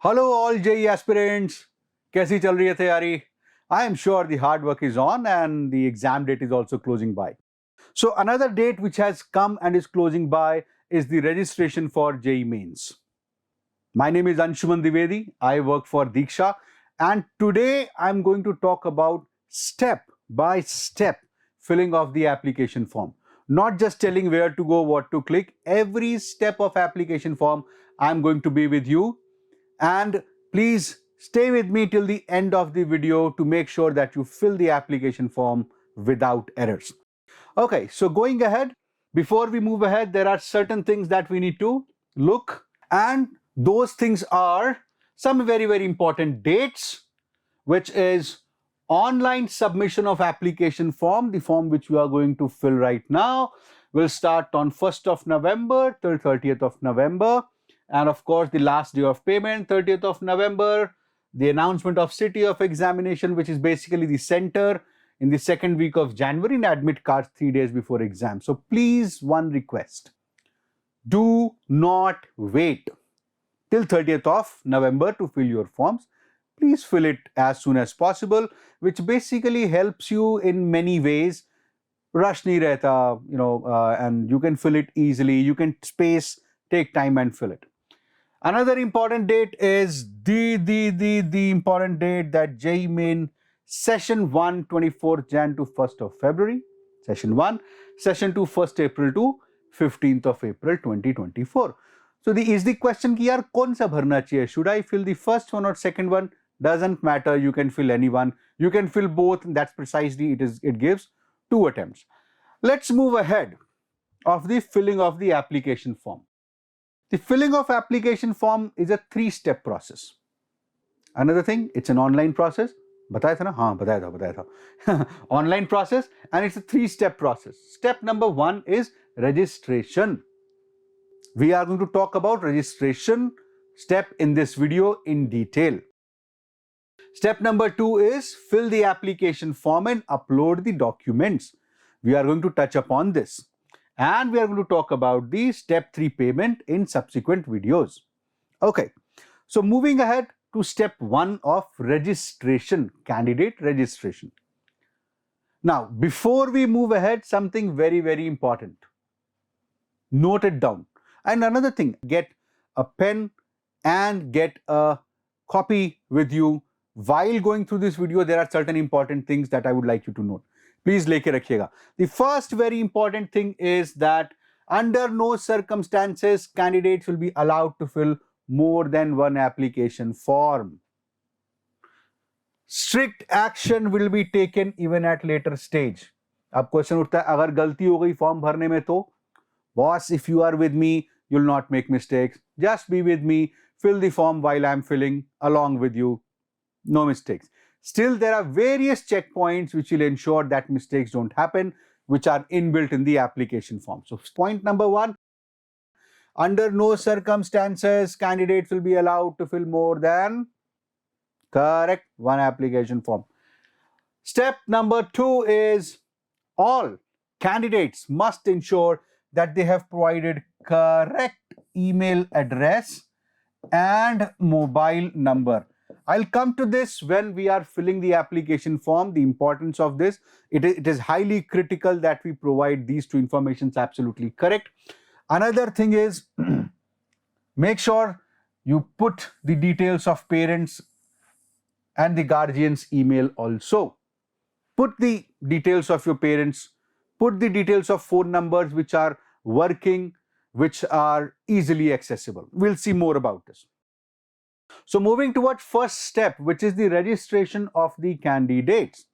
Hello all JEE aspirants. कैसी चल रही है तैयारी? I am sure the hard work is on and the exam date is also closing by. So another date which has come and is closing by is the registration for JEE Mains. My name is Anshuman Dwivedi. I work for Diksha and today I'm going to talk about step by step filling of the application form. Not just telling where to go, what to click. Every step of application form I'm going to be with you. And please stay with me till the end of the video to make sure that you fill the application form without errors. Okay, so going ahead, before we move ahead, there are certain things that we need to look, and those things are some very important dates, which is online submission of application form. The form which we are going to fill right now will start on 1st of November till 30th of November. And of course, the last day of payment, 30th of November, the announcement of city of examination, which is basically the center, in the second week of January, and admit cards 3 days before exam. So please, one request, do not wait till 30th of November to fill your forms. Please fill it as soon as possible, which basically helps you in many ways. Rush nahi rehta, and you can fill it easily. You can take time and fill it. Another important date is the important date that JEE Main Session 1, 24th Jan to 1st of February, Session 1, Session 2, 1st April to 15th of April 2024. So is the question ki yaar kaun sa bharna chahiye? Should I fill the first one or second one? Doesn't matter, you can fill any one. You can fill both, that's precisely it gives 2 attempts. Let's move ahead of the filling of the application form. The filling of application form is a 3-step process. Another thing, it's an online process. बताया था ना? हाँ, बताया था. Online process, and it's a 3-step process. Step number 1 is registration. We are going to talk about registration step in this video in detail. Step number 2 is fill the application form and upload the documents. We are going to touch upon this. And we are going to talk about the step 3 payment in subsequent videos. Okay, so moving ahead to step 1 of registration, candidate registration. Now, before we move ahead, something very important. Note it down. And another thing, get a pen and get a copy with you. While going through this video, there are certain important things that I would like you to note. Please leke rakhiyega. The first very important thing is that under no circumstances candidates will be allowed to fill more than one application form. Strict action will be taken even at later stage. अब question उठता है अगर गलती हो गई form भरने में तो boss, if you are with me, you'll not make mistakes. Just be with me, fill the form while I'm filling along with you. No mistakes. Still, there are various checkpoints which will ensure that mistakes don't happen, which are inbuilt in the application form. So point number 1, under no circumstances, candidates will be allowed to fill more than, correct, one application form. Step number 2 is all candidates must ensure that they have provided correct email address and mobile number. I'll come to this when we are filling the application form, the importance of this. It is highly critical that we provide these 2 informations absolutely correct. Another thing is, make sure you put the details of parents and the guardian's email also. Put the details of your parents, put the details of phone numbers which are working, which are easily accessible. We'll see more about this. So moving toward first step, which is the registration of the candidates.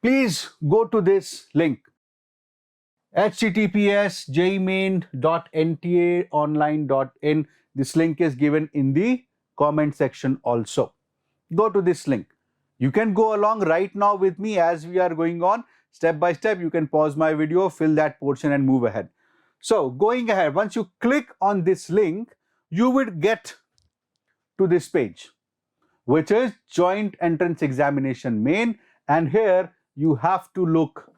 Please go to this link, https://jeemain.ntaonline.in. This link is given in the comment section also. Go to this link. You can go along right now with me as we are going on. Step by step, you can pause my video, fill that portion and move ahead. So going ahead, once you click on this link, you would get to this page, which is Joint Entrance Examination Main, and here you have to look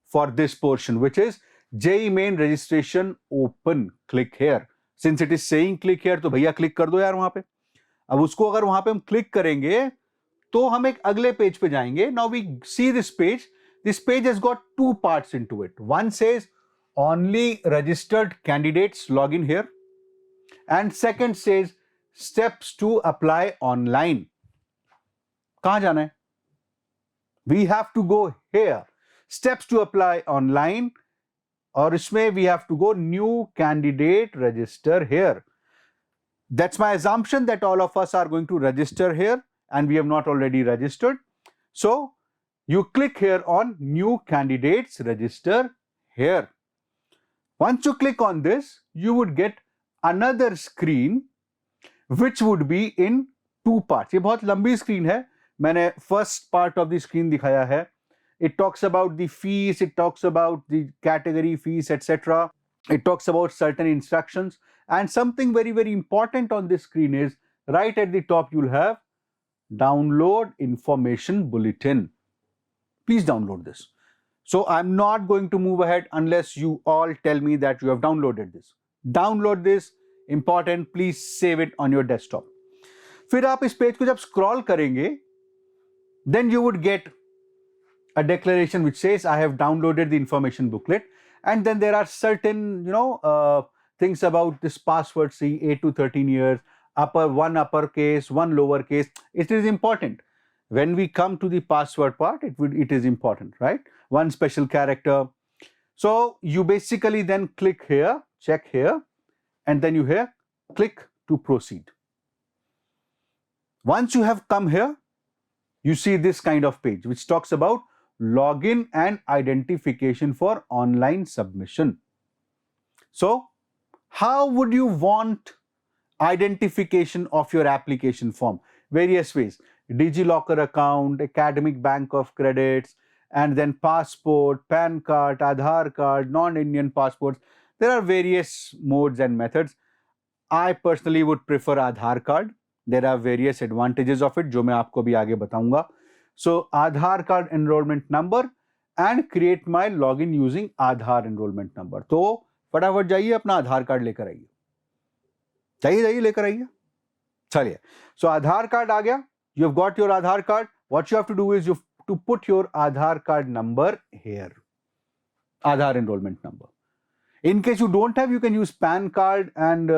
for this portion, which is JEE Main Registration Open. Click here. Since it is saying click here, तो भैया click कर दो यार वहां पे। अब उसको अगर वहां पे हम क्लिक करेंगे तो हम एक अगले पेज पे जाएंगे। Now we see this page, has got two parts into it. One says only registered candidates log in here, and second says steps to apply online. कहां जाना है? We have to go here, steps to apply online, और इसमें we have to go new candidate register here. That's my assumption that all of us are going to register here and we have not already registered. So you click here on new candidates register here. Once you click on this, you would get another screen which would be in two parts. ये बहुत लंबी screen है, मैंने first part of the screen दिखाया है. It talks about the fees, it talks about the category fees, etc. It talks about certain instructions, and something very, very important on this screen is right at the top you'll have download information bulletin. Please download this. So I'm not going to move ahead unless you all tell me that you have downloaded this. Download this, important, please save it on your desktop. फिर आप इस page को जब scroll करेंगे, then you would get a declaration which says I have downloaded the information booklet, and then there are certain things about this password, see 8 to 13 years, one uppercase, one lowercase. It is important. When we come to the password part, it is important, right? One special character. So you basically then click here, check here, and then you here click to proceed. Once you have come here, you see this kind of page which talks about login and identification for online submission. So how would you want identification of your application form? Various ways: DigiLocker account, academic bank of credits, and then passport, PAN card, Aadhaar card, non-Indian passports. There are various modes and methods. I personally would prefer Aadhaar card. There are various advantages of it, जो मैं आपको भी आगे बताऊंगा. So Aadhaar card enrollment number and create my login using Aadhaar enrollment number. तो फटाफट जाइए अपना आधार कार्ड लेकर आइए, जाइए लेकर आइए. चलिए, so आधार कार्ड आ गया. You have got your Aadhaar card. What you have to do is you have to put your Aadhaar card number here, Aadhaar enrollment number. In case you don't have, you can use PAN card and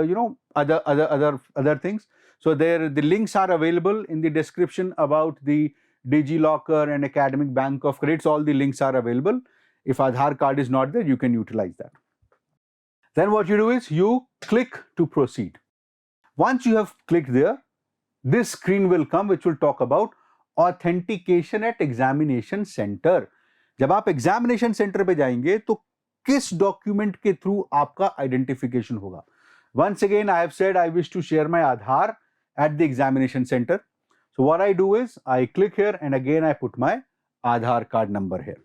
other things. So there the links are available in the description about the DigiLocker and academic bank of credits. All the links are available. If Aadhaar card is not there, you can utilize that. Then what you do is you click to proceed. Once you have clicked there, this screen will come which will talk about authentication at examination center. जब आप examination center पे जाएंगे तो किस document के through आपका identification होगा? Once again, I have said I wish to share my Aadhaar at the examination center. So what I do is I click here and again I put my Aadhaar card number here.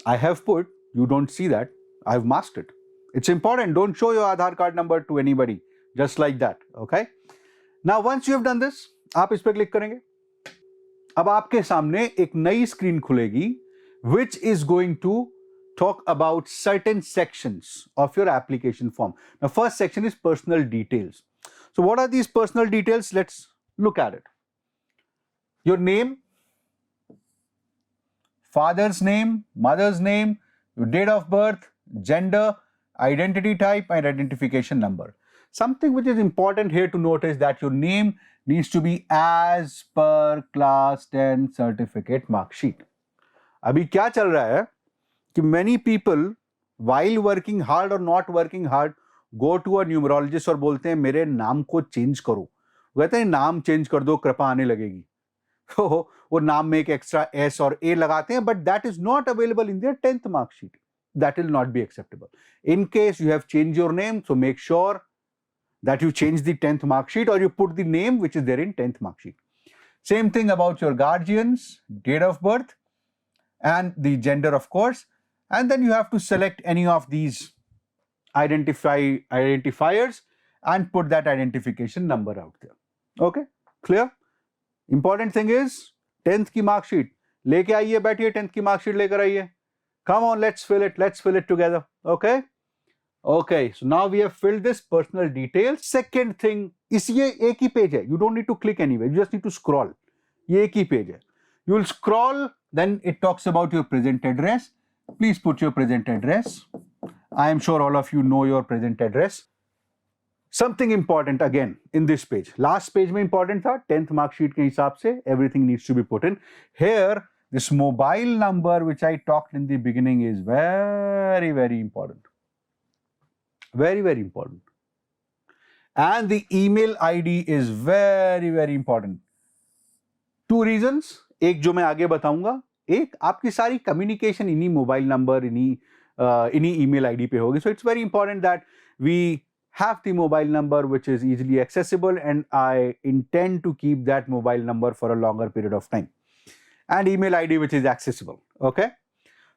I have put, you don't see that, I have masked it. It's important, don't show your Aadhaar card number to anybody, just like that, okay? Now once you have done this, आप इस पे click करेंगे. अब आपके सामने एक नई screen खुलेगी which is going to talk about certain sections of your application form. Now first section is personal details. So what are these personal details? Let's look at it. Your name, father's name, mother's name, your date of birth, gender, identity type, and identification number. Something which is important here to note is that your name needs to be as per class 10 certificate marksheet. अभी क्या चल रहा है कि many people while working hard or not working hard go to a numerologist और बोलते हैं मेरे नाम को चेंज करो. वो कहते हैं नाम चेंज कर दो, कृपा आने लगेगी. तो वो नाम में एक एक्स्ट्रा S और A लगाते हैं, but that is not available in their 10th mark sheet. That will not be acceptable. In case you have changed your name, so make sure that you change the 10th mark sheet or you put the name which is there in 10th mark sheet. Same thing about your guardians, date of birth, and the gender, of course. And then you have to select any of these identifiers and put that identification number out there. Okay, clear? Important thing is 10th की mark sheet लेके आइए, बैठिए 10th की mark sheet लेकर आइए. Come on, let's fill it together. Okay, Okay, so now we have filled this personal details. Second thing, ये एक ही page है. You don't need to click anywhere. You just need to scroll. ये एक ही page है. You will scroll. Then it talks about your present address. Please put your present address. I am sure all of you know your present address. Something important again in this page. Last page में important था 10th marksheet के हिसाब से. Everything needs to be put in. Here, this mobile number which I talked in the beginning is very, very important. Very, very important. And the email ID is very, very important. Two reasons. एक जो मैं आगे बताऊंगा. एक, आपकी सारी communication इन्हीं mobile number, इन्हीं email ID पे होगी. So it's very important that we have the mobile number which is easily accessible, and I intend to keep that mobile number for a longer period of time. And email ID which is accessible. Okay?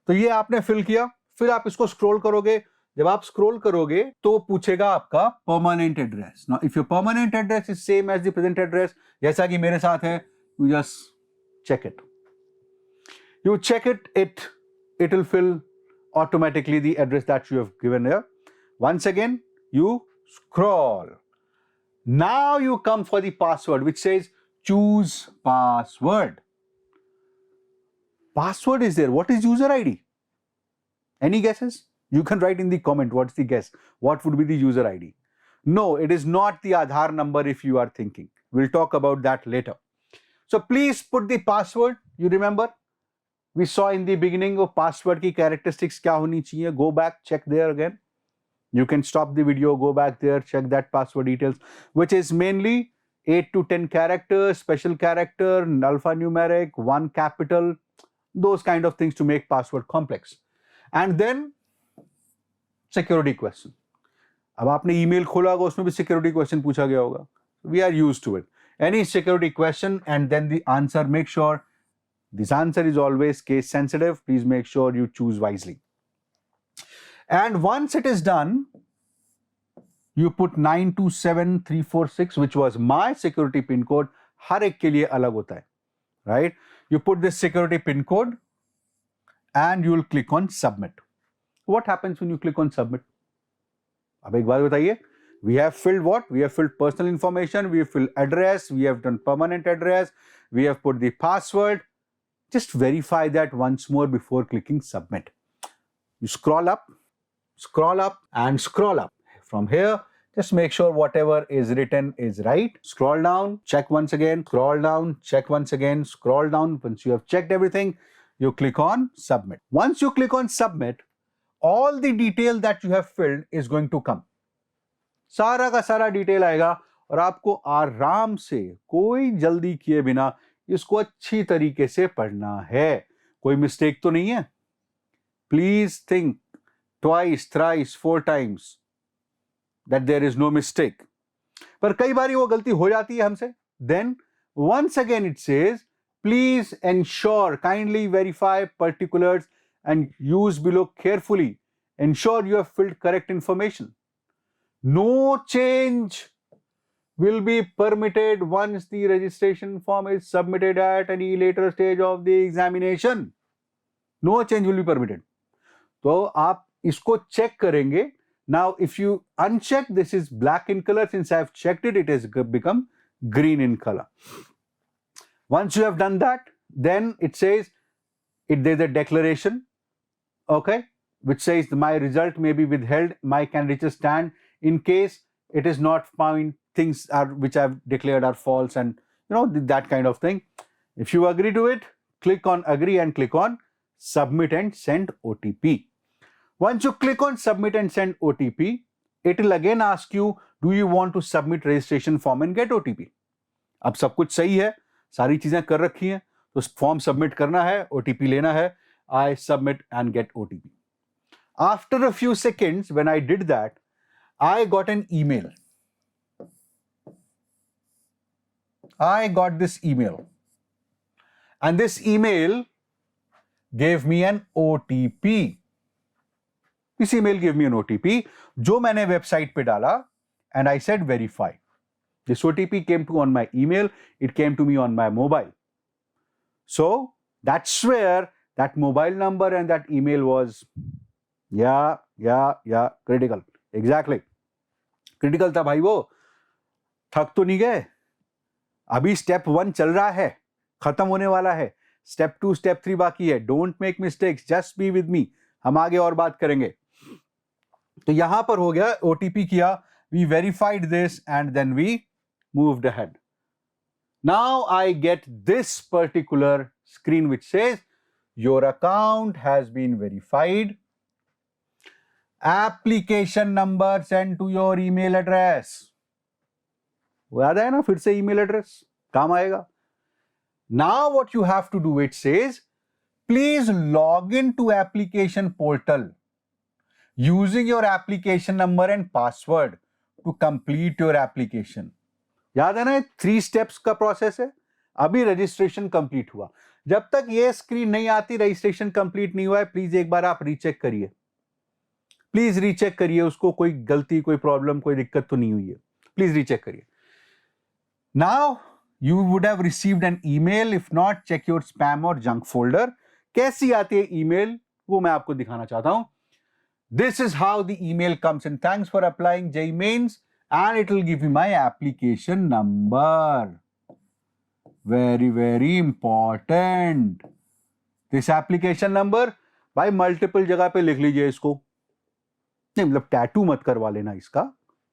तो ये आपने fill किया. फिर आप इसको scroll करोगे. जब आप स्क्रॉल करोगे तो पूछेगा आपका permanent address. Now if your permanent address is same as the present address, जैसा कि मेरे साथ है, you just check it. You check it, it will fill automatically the address that you have given here. Once again, you scroll. Now you come for the password which says choose password. Password is there. What is user ID? Any guesses? You can write in the comment what's the guess. What would be the user ID? No, it is not the Aadhaar number if you are thinking. We'll talk about that later. So please put the password. You remember? We saw in the beginning of password की characteristics क्या होनी चाहिए. Go back, check there again. You can stop the video, go back there, check that password details, which is mainly 8 to 10 characters, special character, alphanumeric, one capital, those kind of things to make password complex. And then security question. अब आपने email खोला होगा, उसमें भी security question पूछा गया होगा. We are used to it. Any security question and then the answer, make sure this answer is always case sensitive. Please make sure you choose wisely. And once it is done, you put 927346, which was my security pin code. हर एक के लिए अलग होता है, right? You put this security pin code and you will click on submit. What happens when you click on submit? अब एक बात बताइए. We have filled what? We have filled personal information, we have filled address, we have done permanent address, we have put the password. Just verify that once more before clicking submit. You scroll up and scroll up. From here, just make sure whatever is written is right. Scroll down, check once again, scroll down, check once again, scroll down. Once you have checked everything, you click on submit. Once you click on submit, all the detail that you have filled is going to come. सारा का सारा detail आएगा और आपको आराम से, कोई जल्दी किए बिना इसको अच्छी तरीके से पढ़ना है. कोई मिस्टेक तो नहीं है. Please think twice, thrice, 4 times that there is no mistake. पर कई बार वो गलती हो जाती है हमसे. Then once again it says, please ensure, kindly verify particulars and use below carefully. Ensure you have filled correct information. No change will be permitted once the registration form is submitted at any later stage of the examination. No change will be permitted. तो आप इसको check करेंगे. Now if you uncheck, this is black in color. Since I have checked it, it has become green in color. Once you have done that, then it says there's a declaration, okay, which says my result may be withheld, my candidature stand in case it is not found things which I've declared are false, and that kind of thing. If you agree to it, click on agree and click on submit and send OTP. Once you click on submit and send OTP, it will again ask you, do you want to submit registration form and get OTP? अब सब कुछ सही है, सारी चीजें कर रखी हैं, तो फॉर्म सबमिट करना है, OTP लेना है. I submit and get OTP. After a few seconds, when I did that, I got an email. I got this email. And this email gave me an OTP. This email gave me an OTP, जो मैंने website पे डाला, and I said verify. This OTP came to on my email, it came to me on my mobile. So that's where that mobile number and that email was, critical. Exactly, critical था भाई वो, थक तो नहीं गए? अभी step 1 चल रहा है, खत्म होने वाला है, स्टेप 2 स्टेप 3 बाकी है. Don't make mistakes, just be with me. हम आगे और बात करेंगे. तो यहां पर हो गया, ओटीपी किया, we verified this and then we moved ahead. Now I get this particular screen which says your account has been verified, application number sent to your email address. वो याद है ना, फिर से email address काम आएगा. Now what you have to do, it says please log into application portal using your application number and password to complete your application. याद है ना, 3 steps का प्रोसेस है. अभी रजिस्ट्रेशन कंप्लीट हुआ. जब तक ये स्क्रीन नहीं आती, रजिस्ट्रेशन कंप्लीट नहीं हुआ है, प्लीज एक बार आप रीचेक करिए. प्लीज रीचेक करिए उसको, कोई गलती, कोई प्रॉब्लम, कोई दिक्कत तो नहीं हुई है. प्लीज रीचेक करिए. Now you would have received an email. If not, check your spam और जंक फोल्डर. कैसी आती है ईमेल, वो मैं आपको दिखाना चाहता हूं. This is how the email comes in. Thanks for applying JEE Mains and it will give you my application number. Very, very important. This application number, भाई मल्टीपल जगह पे लिख लीजिए इसको. नहीं मतलब टैटू मत करवा लेना इसका.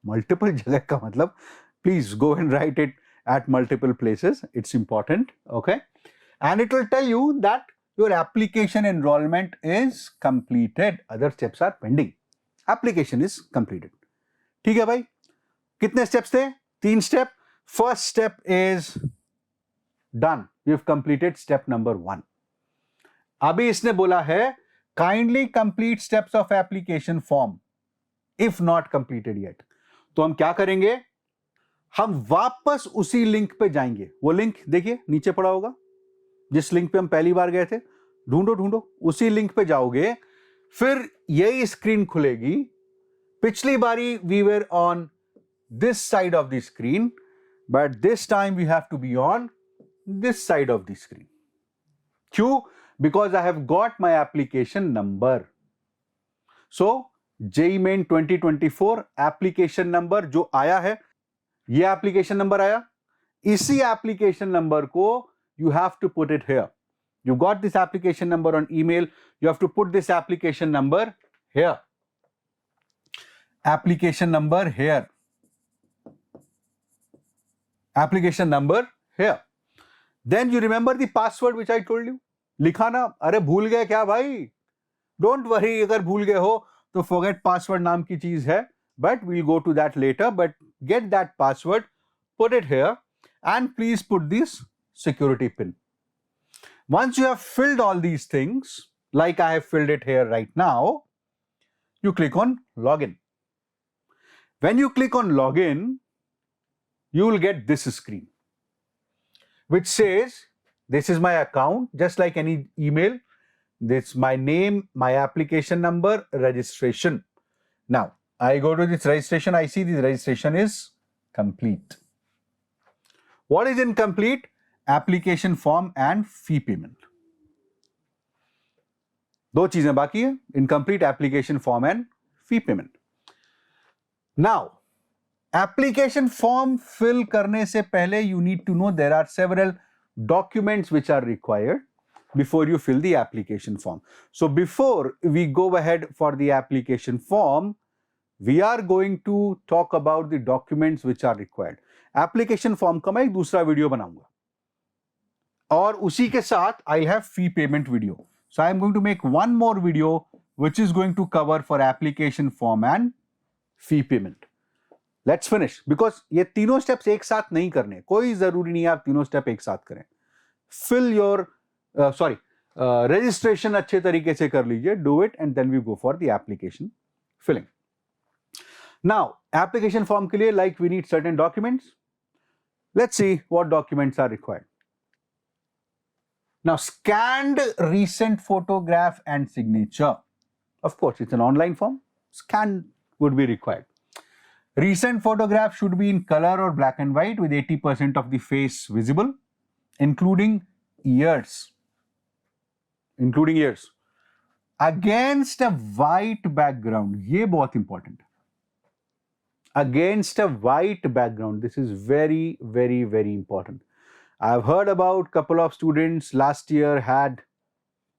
मल्टीपल जगह का मतलब please go and right it at multiple places. It's important. Okay. And it will tell you that your application enrollment is completed. Other steps are pending. Application is completed. ठीक है भाई. कितने steps थे? 3 step. First step is done. You've completed step number 1. अभी इसने बोला है kindly complete steps of application form if not completed yet. तो हम क्या करेंगे? हम वापस उसी लिंक पे जाएंगे. वो लिंक देखिए नीचे पड़ा होगा, जिस लिंक पे हम पहली बार गए थे. ढूंढो, उसी लिंक पे जाओगे, फिर यही स्क्रीन खुलेगी. पिछली बारी we were on this side of the screen, but this time we have to be on this side of the screen. क्यों? Because I have got my application number. So JEE Main 2024 application number जो आया है, ये application number आया. इसी application number को you have to put it here. You got this application number on email, you have to put this application number here. Application number here. Application number here. Then you remember the password which I told you. लिखा ना? अरे भूल गए क्या भाई? Don't worry, अगर भूल गए हो तो फॉरगेट पासवर्ड नाम की चीज है, but we'll go to that later. But get that password, put it here, and please put this security pin. Once you have filled all these things, like I have filled it here right now, you click on login. When you click on login, you will get this screen which says this is my account, just like any email. This is my name, my application number, registration. Now I go to this registration, I see this registration is complete. What is incomplete? Application form and fee payment. दो चीजें बाकी है, incomplete application form and fee payment. Now, application form fill करने से पहले you need to know there are several documents which are required before you fill the application form. So before we go ahead for the application form, we are going to talk about the documents which are required. Application form का मैं एक दूसरा video बनाऊंगा और उसी के साथ I'll have fee payment video. So I am going to make one more video which is going to cover for application form and fee payment. Let's finish because ये तीनों steps एक साथ नहीं करने. कोई जरूरी नहीं है आप तीनों step एक साथ करें. Fill your registration अच्छे तरीके से कर लीजिए. Do it and then we go for the application filling. Now, application form के लिए like we need certain documents. Let's see what documents are required. Now, scanned recent photograph and signature. Of course, it's an online form. Scan would be required. Recent photograph should be in color or black and white with 80% of the face visible, including ears. Against a white background. ये बहुत important है. against a white background. This is very, very, very important. I've heard about couple of students last year had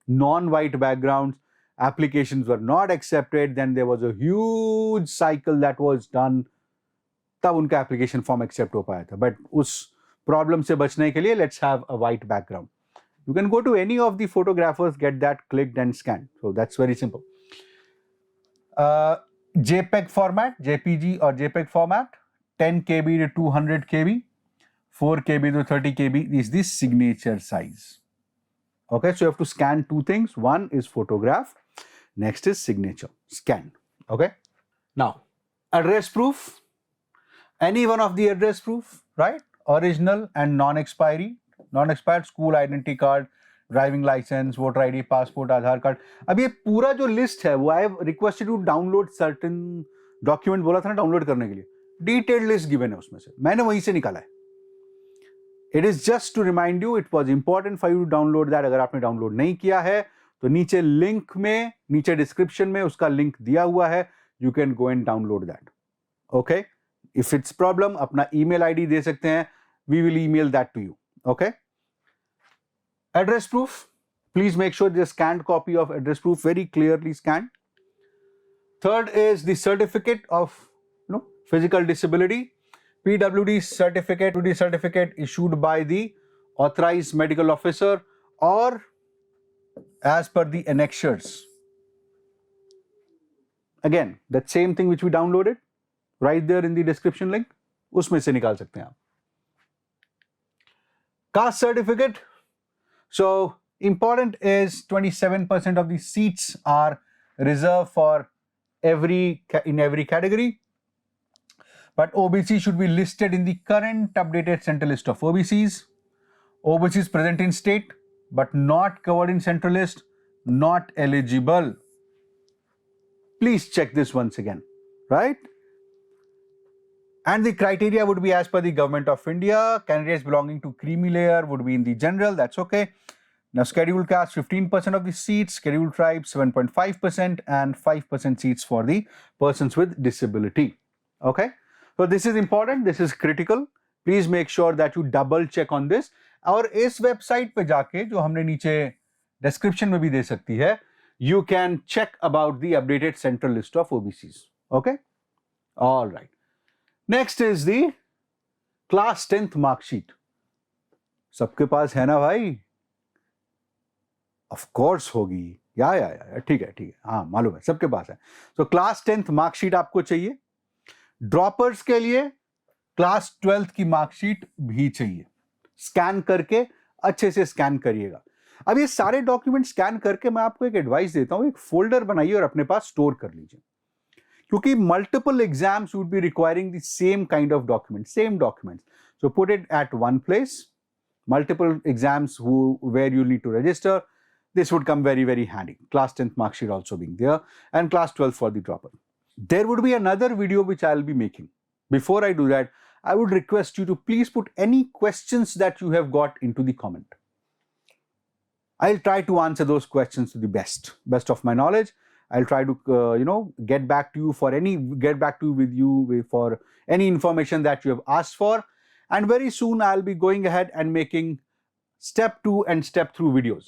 non-white backgrounds, applications were not accepted, then there was a huge cycle that was done, तब उनका application form accept हो पाया था. But उस problem से बचने के लिए let's have a white background. You can go to any of the photographers, get that clicked and scanned. So that's very simple. JPEG format, JPG or JPEG format, 10 KB to 200 KB, 4 KB to 30 KB is the signature size. Okay, so you have to scan two things. One is photograph, next is signature, scan. Okay. Now, address proof, any one of the address proof, right? Original and non-expiry, non-expired school identity card, driving licence, voter ID, passport, Aadhaar card. अब ये पूरा जो list है वो I have requested to download certain document बोला था ना download करने के लिए, डिटेल्ड लिस्ट गिवन है उसमें से, मैंने वहीं से निकाला है. It is just to remind you, it was important for you to download that. अगर आपने डाउनलोड नहीं किया है तो नीचे लिंक में, नीचे डिस्क्रिप्शन में उसका लिंक दिया हुआ है, you can go and download that. Okay, if it's problem अपना ईमेल आईडी दे सकते हैं, we will email that to you. Okay. Address proof, please make sure there's a scanned copy of address proof, very clearly scanned. Third is the certificate of physical disability, PwD certificate issued by the authorized medical officer or as per the annexures. Again, that same thing which we downloaded, right there in the description link, उसमें से निकाल सकते हैं आप. Caste certificate. So important is 27% of the seats are reserved for in every category, but OBC should be listed in the current updated central list of OBCs. OBCs present in state but not covered in central list, not eligible. Please check this once again, right? And the criteria would be as per the Government of India. Candidates belonging to creamy layer would be in the general, that's okay. Now scheduled caste 15% of the seats, scheduled tribe 7.5% and 5% seats for the persons with disability. Okay, so this is important, this is critical. Please make sure that you double check on this. और इस website पे जाके जो हमने नीचे description में भी दे सकती है, you can check about the updated central list of OBCs. Okay, all right. Next is the class 10th mark sheet. सबके पास है ना भाई? Of course होगी. या ठीक है, हाँ मालूम है, सबके पास है. So class 10th mark sheet आपको चाहिए. ड्रॉपर्स के लिए क्लास 12th की मार्कशीट भी चाहिए. स्कैन करके अच्छे से स्कैन करिएगा. अब ये सारे डॉक्यूमेंट स्कैन करके मैं आपको एक एडवाइस देता हूं, एक फोल्डर बनाइए और अपने पास स्टोर कर लीजिए, क्योंकि multiple exams would be requiring the same kind of document, same documents. So put it at one place. Multiple exams where you need to register, this would come very, very handy. Class 10th mark sheet also being there and class 12 for the dropper. There would be another video which I'll be making. Before I do that, I would request you to please put any questions that you have got into the comment. I'll try to answer those questions to the best of my knowledge. I'll try to get back to you for any information that you have asked for. And very soon I'll be going ahead and making step 2 and step 3 videos.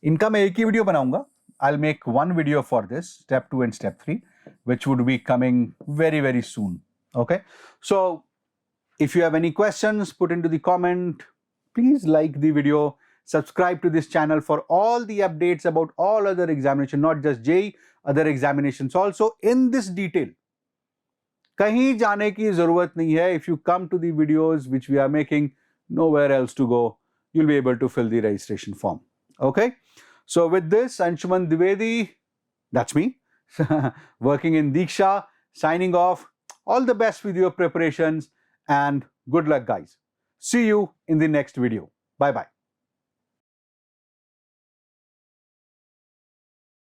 इनका मैं एक ही video बनाऊंगा. I'll make one video for this, step 2 and step 3, which would be coming very, very soon. Okay. So if you have any questions, put into the comment. Please like the video. Subscribe to this channel for all the updates about all other examinations, not just JEE, other examinations also in this detail. कहीं जाने की जरूरत नहीं है. If you come to the videos which we are making, nowhere else to go. You'll be able to fill the registration form. Okay. So with this, Anshuman Dwivedi, that's me, working in Diksha, signing off. All the best with your preparations and good luck, guys. See you in the next video. Bye-bye.